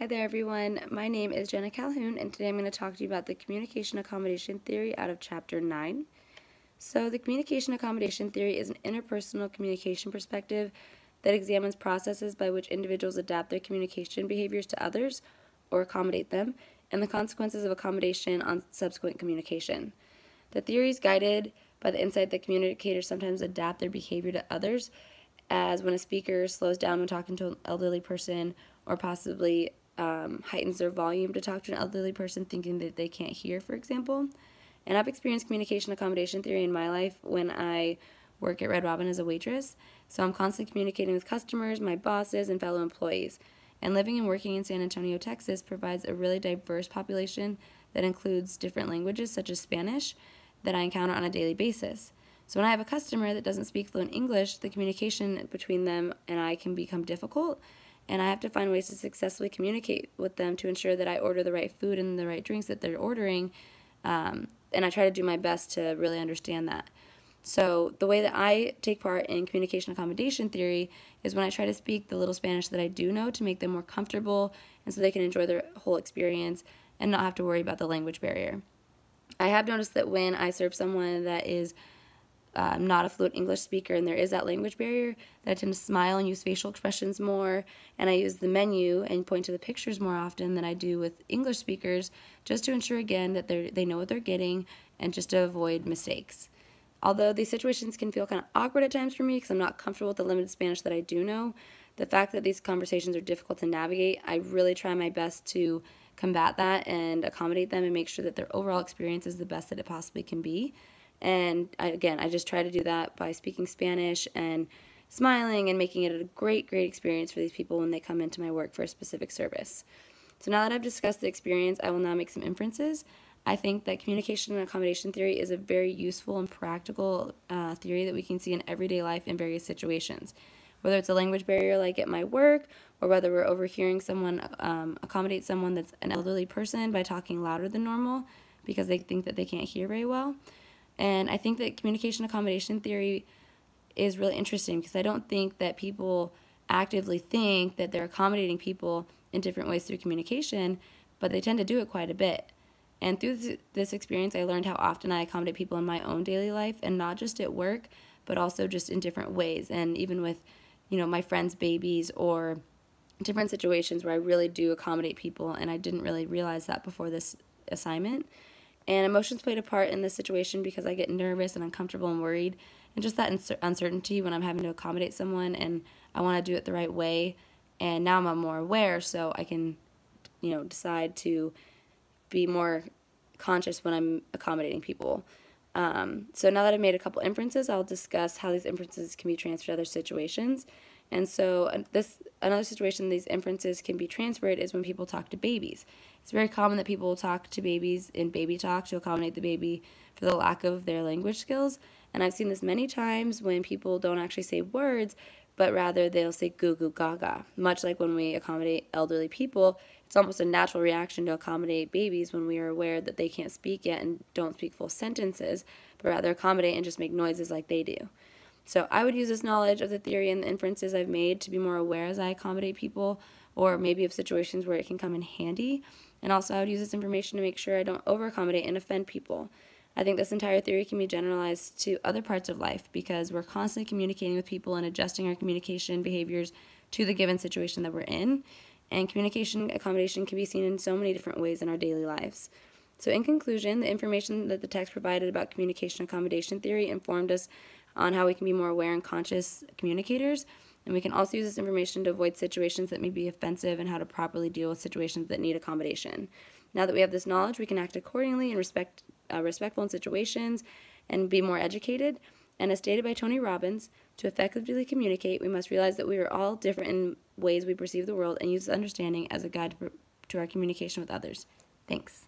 Hi there everyone, my name is Jenna Calhoun and today I'm going to talk to you about the communication accommodation theory out of chapter 9. So the communication accommodation theory is an interpersonal communication perspective that examines processes by which individuals adapt their communication behaviors to others or accommodate them and the consequences of accommodation on subsequent communication. The theory is guided by the insight that communicators sometimes adapt their behavior to others, as when a speaker slows down when talking to an elderly person or possibly heightens their volume to talk to an elderly person thinking that they can't hear, for example. And I've experienced communication accommodation theory in my life when I work at Red Robin as a waitress. So I'm constantly communicating with customers, my bosses, and fellow employees. And living and working in San Antonio, Texas provides a really diverse population that includes different languages such as Spanish that I encounter on a daily basis. So when I have a customer that doesn't speak fluent English, the communication between them and I can become difficult, and I have to find ways to successfully communicate with them to ensure that I order the right food and the right drinks that they're ordering, and I try to do my best to really understand that. So the way that I take part in communication accommodation theory is when I try to speak the little Spanish that I do know to make them more comfortable and so they can enjoy their whole experience and not have to worry about the language barrier. I have noticed that when I serve someone that is not a fluent English speaker and there is that language barrier, that I tend to smile and use facial expressions more, and I use the menu and point to the pictures more often than I do with English speakers, just to ensure again that they know what they're getting and just to avoid mistakes. Although these situations can feel kind of awkward at times for me because I'm not comfortable with the limited Spanish that I do know, the fact that these conversations are difficult to navigate, I really try my best to combat that and accommodate them and make sure that their overall experience is the best that it possibly can be. And I just try to do that by speaking Spanish and smiling and making it a great experience for these people when they come into my work for a specific service. So now that I've discussed the experience, I will now make some inferences. I think that communication and accommodation theory is a very useful and practical theory that we can see in everyday life in various situations. Whether it's a language barrier like at my work, or whether we're overhearing someone accommodate someone that's an elderly person by talking louder than normal because they think that they can't hear very well. And I think that communication accommodation theory is really interesting because I don't think that people actively think that they're accommodating people in different ways through communication, but they tend to do it quite a bit. And through this experience, I learned how often I accommodate people in my own daily life, and not just at work, but also just in different ways. And even with, my friends' babies or different situations where I really do accommodate people, and I didn't really realize that before this assignment. And emotions played a part in this situation because I get nervous and uncomfortable and worried, and just that uncertainty when I'm having to accommodate someone and I want to do it the right way. And now I'm more aware, so I can, decide to be more conscious when I'm accommodating people. So now that I've made a couple inferences, I'll discuss how these inferences can be transferred to other situations. And so another situation these inferences can be transferred is when people talk to babies. It's very common that people will talk to babies in baby talk to accommodate the baby for the lack of their language skills. And I've seen this many times when people don't actually say words, but rather they'll say goo goo gaga. Much like when we accommodate elderly people, it's almost a natural reaction to accommodate babies when we are aware that they can't speak yet and don't speak full sentences, but rather accommodate and just make noises like they do. So I would use this knowledge of the theory and the inferences I've made to be more aware as I accommodate people, or maybe of situations where it can come in handy. And also I would use this information to make sure I don't over-accommodate and offend people. I think this entire theory can be generalized to other parts of life because we're constantly communicating with people and adjusting our communication behaviors to the given situation that we're in. And communication accommodation can be seen in so many different ways in our daily lives. So in conclusion, the information that the text provided about communication accommodation theory informed us on how we can be more aware and conscious communicators, and we can also use this information to avoid situations that may be offensive and how to properly deal with situations that need accommodation. Now that we have this knowledge, we can act accordingly and respectful in situations and be more educated. And as stated by Tony Robbins, to effectively communicate, we must realize that we are all different in ways we perceive the world and use this understanding as a guide to our communication with others. Thanks.